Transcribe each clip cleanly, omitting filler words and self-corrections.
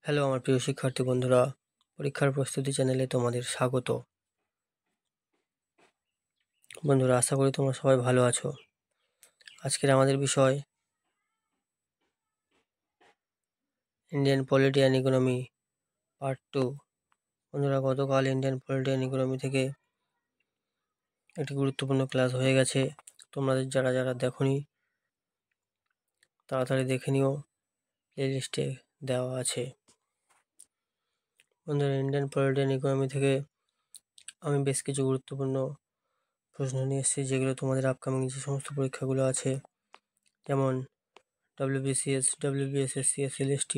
Hello আমার প্রিয় শিক্ষার্থী বন্ধুরা, পরীক্ষার প্রস্তুতি চ্যানেলে তোমাদের স্বাগত। বন্ধুরা, আশা করি তোমরা সবাই ভালো আছো। আজকের আমাদের বিষয় Indian polity and economy part 2। বন্ধুরা, গতকাল ইন্ডিয়ান পলিটি অ্যান্ড ইকোনমি থেকে একটি গুরুত্বপূর্ণ ক্লাস হয়ে গেছে। তোমাদের যারা দেখোনি তাড়াতাড়ি দেখে নিও, প্লেলিস্টে দেওয়া আছে। বন্ধুরা, ইন্ডিয়ান পলিটি অ্যান্ড ইকোনমি থেকে আমি বেশ কিছু গুরুত্বপূর্ণ প্রশ্ন নিয়ে এসেছি, যেগুলো তোমাদের আপকামিং যে সমস্ত পরীক্ষাগুলো আছে, যেমন WBCS, WBSSC, SLST,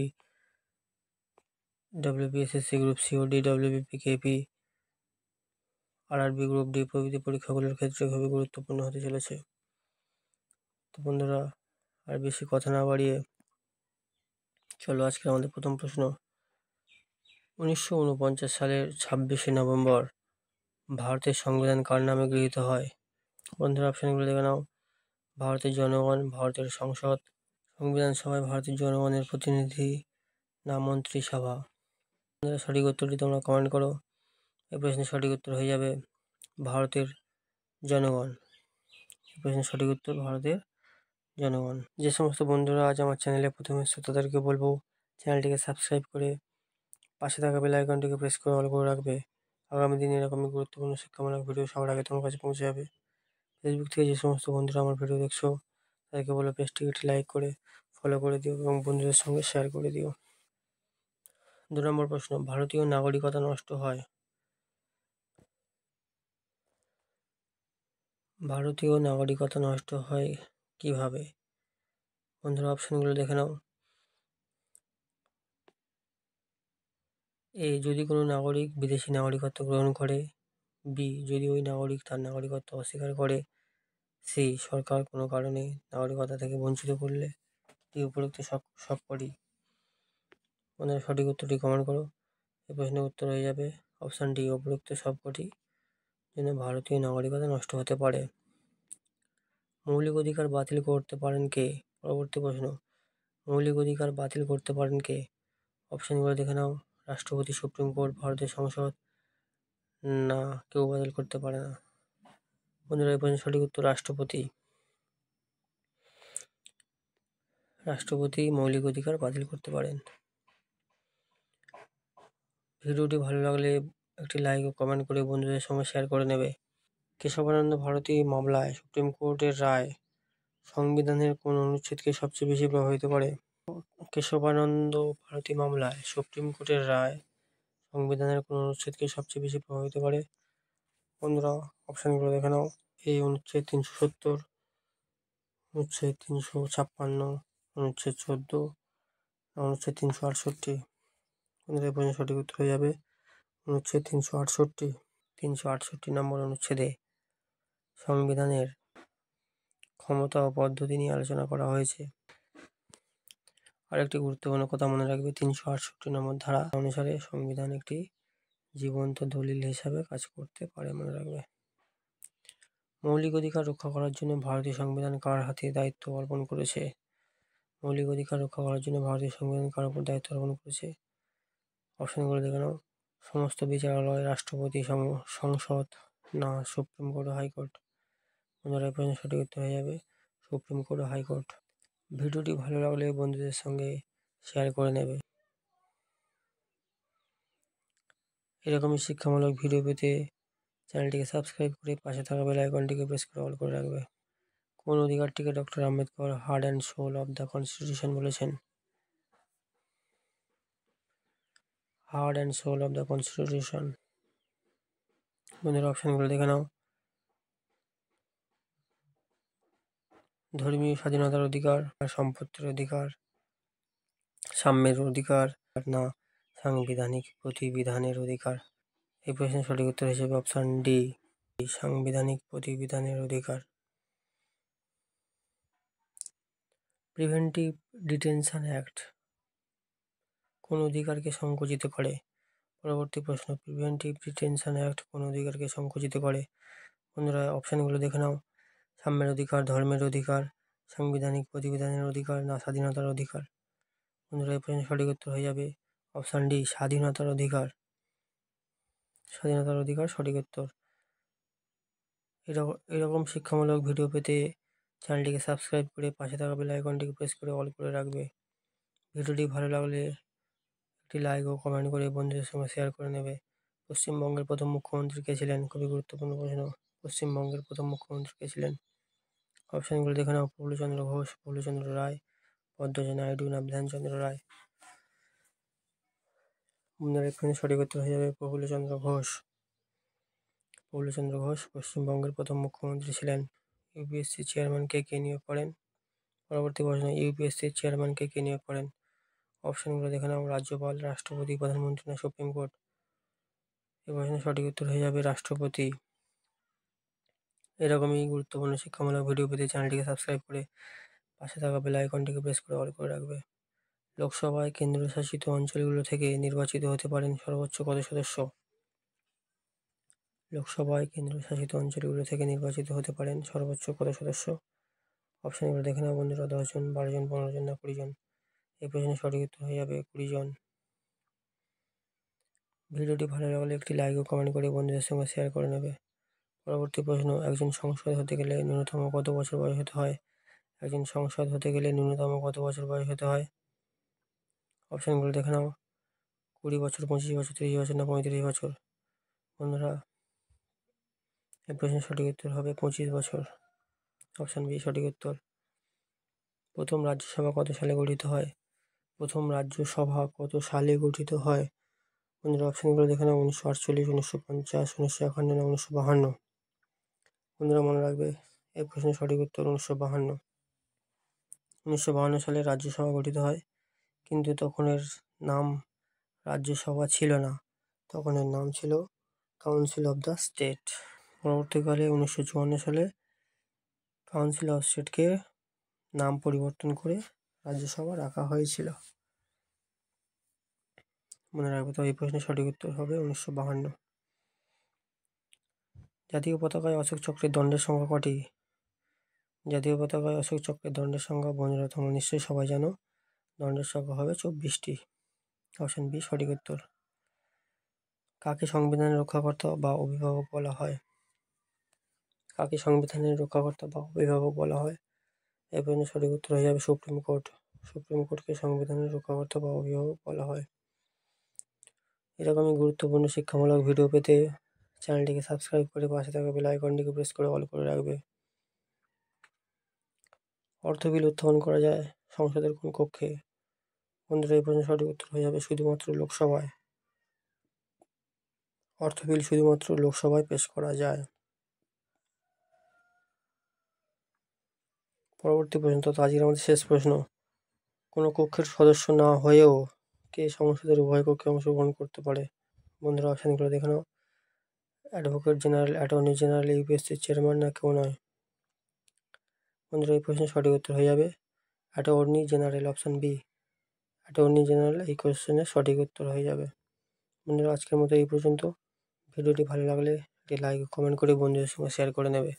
WBSSC group COD, WBPKP, RRB group D প্রভৃতি পরীক্ষাগুলোর ক্ষেত্রে খুবই গুরুত্বপূর্ণ হতে চলেছে। তো বন্ধুরা, আর বেশি কথা না বাড়িয়ে চলো আজকে আমাদের প্রথম প্রশ্ন। 1949 সালের 26শে নভেম্বর ভারতের সংবিধান কার নামে গৃহীত হয়? বন্ধুরা, অপশনগুলো দেখে নাও। ভারতের জনগণ, ভারতের সংসদ, সংবিধান সভায় ভারতের জনগণের প্রতিনিধি, না মন্ত্রিসভা? বন্ধুরা, সঠিক উত্তরটি তোমরা কমেন্ট করো। এই প্রশ্নের সঠিক উত্তর হয়ে যাবে ভারতের জনগণ। এই প্রশ্নের সঠিক উত্তর ভারতের জনগণ। যে সমস্ত বন্ধুরা আজ আমার চ্যানেলে প্রথমে এসেছো তাদেরকে বলবো চ্যানেলটিকে সাবস্ক্রাইব করে পাশে থাকা বেল আইকনটিকে প্রেস করে অল করে রাখবে। আগামী দিনে এরকমই গুরুত্বপূর্ণ শিক্ষামূলক ভিডিও সবার আগে তোমার কাছে পৌঁছে যাবে। ফেসবুক থেকে যে সমস্ত বন্ধুরা আমার ভিডিও দেখছো তাদেরকে বলো পেজটিকে একটি লাইক করে ফলো করে দিও এবং বন্ধুদের সঙ্গে শেয়ার করে দিও। 2 নম্বর প্রশ্ন, ভারতীয় নাগরিকতা নষ্ট হয়? ভারতীয় নাগরিকতা নষ্ট হয় কিভাবে? বন্ধুরা, অপশনগুলো দেখে নাও। এ, যদি কোনো নাগরিক বিদেশি নাগরিকত্ব গ্রহণ করে। বি, যদি ওই নাগরিক তার নাগরিকত্ব অস্বীকার করে। সি, সরকার কোনো কারণে নাগরিকতা থেকে বঞ্চিত করলে। ডি, উপরোক্ত সবকটি। বন্ধুরা, সঠিক উত্তরটি কমেন্ট করো। এই প্রশ্নের উত্তর হয়ে যাবে অপশান ডি, উপরোক্ত সবকটি জন্য ভারতীয় নাগরিকতা নষ্ট হতে পারে। মৌলিক অধিকার বাতিল করতে পারেন কে? পরবর্তী প্রশ্ন, মৌলিক অধিকার বাতিল করতে পারেন কে? অপশনগুলো দেখে নাও। রাষ্ট্রপতি, সুপ্রিম কোর্ট, ভারতের সংসদ, না কেউ বাতিল করতে পারে না? বন্ধুরা, এই প্রশ্নের সঠিক উত্তর রাষ্ট্রপতি। রাষ্ট্রপতি মৌলিক অধিকার বাতিল করতে পারেন। ভিডিওটি ভালো লাগলে একটি লাইক ও কমেন্ট করে বন্ধুদের সঙ্গে শেয়ার করে নেবে। কেশবানন্দ ভারতী মামলায় সুপ্রিম কোর্টের রায় সংবিধানের কোন অনুচ্ছেদকে সবচেয়ে বেশি প্রভাবিত করে? কেশবানন্দ ভারতী মামলায় সুপ্রিম কোর্টের রায় সংবিধানের কোন অনুচ্ছেদকে সবচেয়ে বেশি প্রভাবিত করে? বন্ধুরা, অপশনগুলো দেখে নাও। এই অনুচ্ছেদ 370, অনুচ্ছেদ 356, অনুচ্ছেদ 14, অনুচ্ছেদ 368? বন্ধুরা, এই প্রশ্নের সঠিক উত্তর হয়ে যাবে অনুচ্ছেদ 368। 368 নম্বর অনুচ্ছেদে সংবিধানের ক্ষমতা ও পদ্ধতি নিয়ে আলোচনা করা হয়েছে। আরেকটি গুরুত্বপূর্ণ কথা মনে রাখবে, 368 নম্বর ধারা অনুসারে সংবিধান একটি জীবন্ত দলিল হিসাবে কাজ করতে পারে, মনে রাখবে। মৌলিক অধিকার রক্ষা করার জন্য ভারতীয় সংবিধান কার হাতে দায়িত্ব অর্পণ করেছে? মৌলিক অধিকার রক্ষা করার জন্য ভারতীয় সংবিধান কার উপর দায়িত্ব অর্পণ করেছে? অপশনগুলো দেখে নাও। সমস্ত বিচারালয়, রাষ্ট্রপতি, সংসদ, না সুপ্রিম কোর্ট ও হাইকোর্ট? বন্ধুরা, এই প্রশ্নের সঠিক উত্তর হয়ে যাবে সুপ্রিম কোর্ট ও হাইকোর্ট। ভিডিওটি ভালো লাগলে বন্ধুদের সঙ্গে শেয়ার করে নেবে। এরকমই শিক্ষামূলক ভিডিও পেতে চ্যানেলটিকে সাবস্ক্রাইব করে পাশে থাকা বেল আইকনটিকে প্রেস করে অল করে রাখবে। কোন অধিকারটিকে doctor Ambedkar heart and soul of the constitution বলেছেন? Heart and soul of the constitution. বন্ধুরা, অপশনগুলো দেখে নাও। ধর্মীয় স্বাধীনতার অধিকার, সম্পত্তির অধিকার, সাম্যের অধিকার, না সাংবিধানিক প্রতিবিধানের অধিকার? এই প্রশ্নের সঠিক উত্তর হিসেবে অপশন ডি, সাংবিধানিক প্রতিবিধানের অধিকার। প্রিভেন্টিভ ডিটেনশন অ্যাক্ট কোন অধিকারকে সংকুচিত করে? পরবর্তী প্রশ্ন, প্রিভেন্টিভ ডিটেনশন অ্যাক্ট কোন অধিকারকে সংকুচিত করে? বন্ধুরা, অপশনগুলো দেখে নাও। সাম্যের অধিকার, ধর্মের অধিকার, সাংবিধানিক প্রতিবিধানের অধিকার, না স্বাধীনতার অধিকার? বন্ধুরা, এই প্রশ্নের সঠিক উত্তর হয়ে যাবে অপশান ডি স্বাধীনতার অধিকার। স্বাধীনতার অধিকার সঠিক উত্তর। এরকম শিক্ষামূলক ভিডিও পেতে চ্যানেলটিকে সাবস্ক্রাইব করে পাশে থাকা বেল আইকনটিকে প্রেস করে অল করে রাখবে। ভিডিওটি ভালো লাগলে একটি লাইক ও কমেন্ট করে বন্ধুদের সঙ্গে শেয়ার করে নেবে। পশ্চিমবঙ্গের প্রথম মুখ্যমন্ত্রী কে ছিলেন? খুবই গুরুত্বপূর্ণ প্রশ্ন। পশ্চিমবঙ্গের প্রথম মুখ্যমন্ত্রী কে ছিলেন? অপশানগুলো দেখে নাও। প্রফুল্লচন্দ্র ঘোষ, প্রফুল্লচন্দ্র রায়, পদ্মজ নাইডু না বিধানচন্দ্র রায়? বন্ধুরা এখানে সঠিক উত্তর হয়ে যাবে প্রফুল্লচন্দ্র ঘোষ। প্রফুল্লচন্দ্র ঘোষ পশ্চিমবঙ্গের প্রথম মুখ্যমন্ত্রী ছিলেন। ইউপিএসসি চেয়ারম্যানকে কে নিয়োগ করেন? পরবর্তী প্রশ্ন, ইউপিএসসি চেয়ারম্যানকে কে নিয়োগ করেন? অপশানগুলো দেখে নাও। রাজ্যপাল, রাষ্ট্রপতি, প্রধানমন্ত্রী না সুপ্রিম কোর্ট? এই প্রশ্নের সঠিক উত্তর হয়ে যাবে রাষ্ট্রপতি। এরকমই গুরুত্বপূর্ণ শিক্ষামূলক ভিডিও পেতে চ্যানেলটিকে সাবস্ক্রাইব করে পাশে থাকা বেল আইকনটিকে প্রেস করে অল করে রাখবে। লোকসভায় কেন্দ্রশাসিত অঞ্চলগুলো থেকে নির্বাচিত হতে পারেন সর্বোচ্চ কত সদস্য? লোকসভায় কেন্দ্রশাসিত অঞ্চলগুলো থেকে নির্বাচিত হতে পারেন সর্বোচ্চ কত সদস্য? অপশানগুলো দেখে নাও বন্ধুরা। 10 জন, 12 জন, 15 জন না 20 জন? এই প্রশ্নের সঠিক উত্তর হয়ে যাবে 20 জন। ভিডিওটি ভালো লাগলে একটি লাইক ও কমেন্ট করে বন্ধুদের সঙ্গে শেয়ার করে নেবে। পরবর্তী প্রশ্ন, একজন সংসদ হতে গেলে ন্যূনতম কত বছর বয়স হতে হয়? একজন সংসদ হতে গেলে ন্যূনতম কত বছর বয়স হতে হয়? অপশানগুলো দেখে নাও। 20 বছর, 25 বছর, 30 বছর না 35 বছর? বন্ধুরা এই প্রশ্নের সঠিক উত্তর হবে 25 বছর। অপশান বি সঠিক উত্তর। প্রথম রাজ্যসভা কত সালে গঠিত হয়? প্রথম রাজ্যসভা কত সালে গঠিত হয়? বন্ধুরা অপশানগুলো দেখে নাও। 1948, 1950, 1951 না 1952? বন্ধুরা মনে রাখবে এই প্রশ্নের সঠিক উত্তর 1952। 1952 সালে রাজ্যসভা গঠিত হয়, কিন্তু তখন এর নাম রাজ্যসভা ছিল না, তখন এর নাম ছিল কাউন্সিল অফ দ্য স্টেট। পরবর্তীকালে 1954 সালে কাউন্সিল অফ স্টেটকে নাম পরিবর্তন করে রাজ্যসভা রাখা হয়েছিল। মনে রাখবে। তো এই প্রশ্নের সঠিক উত্তর হবে 1952। জাতীয় পতাকায় অশোক চক্রের দণ্ডের সংখ্যা কটি? জাতীয় পতাকায় অশোক চক্রের দণ্ডের সংখ্যা, বন্ধুরা তোমরা নিশ্চয়ই সবাই জানো, দণ্ডের সংখ্যা হবে 24টি। অপশান বি সঠিক উত্তর। কাকে সংবিধানের রক্ষাকর্তা বা অভিভাবক বলা হয়? কাকে সংবিধানের রক্ষাকর্তা বা অভিভাবক বলা হয়? এই প্রশ্নের সঠিক উত্তর হয়ে যাবে সুপ্রিম কোর্ট। সুপ্রিম কোর্টকে সংবিধানের রক্ষাকর্তা বা অভিভাবক বলা হয়। এরকমই গুরুত্বপূর্ণ শিক্ষামূলক ভিডিও পেতে চ্যানেলটিকে সাবস্ক্রাইব করে পাশে থাকা বেল আইকনটিকে প্রেস করে অল করে রাখবে। অর্থ বিল উত্থাপন করা যায় সংসদের কোন কক্ষে? বন্ধুরা এই প্রশ্নের সঠিক উত্তর হয়ে যাবে শুধুমাত্র লোকসভায়। অর্থ বিল শুধুমাত্র লোকসভায় পেশ করা যায়। পরবর্তী প্রশ্ন, তো আজকের আমাদের শেষ প্রশ্ন, কোনো কক্ষের সদস্য না হয়েও কে সংসদের উভয় কক্ষে অংশগ্রহণ করতে পারে? বন্ধুরা অপশানগুলো দেখে নাও। অ্যাডভোকেট জেনারেল, অ্যাটর্নি জেনারেল, ইউপিএসসির চেয়ারম্যান না কেউ নয়? বন্ধুরা এই প্রশ্নের সঠিক উত্তর হয়ে যাবে attorney general. Option B attorney general এই কোশ্চেনের সঠিক উত্তর হয়ে যাবে। বন্ধুরা আজকের মতো এই পর্যন্ত। ভিডিওটি ভালো লাগলে একটি লাইক ও কমেন্ট করে বন্ধুদের সঙ্গে শেয়ার করে নেবে।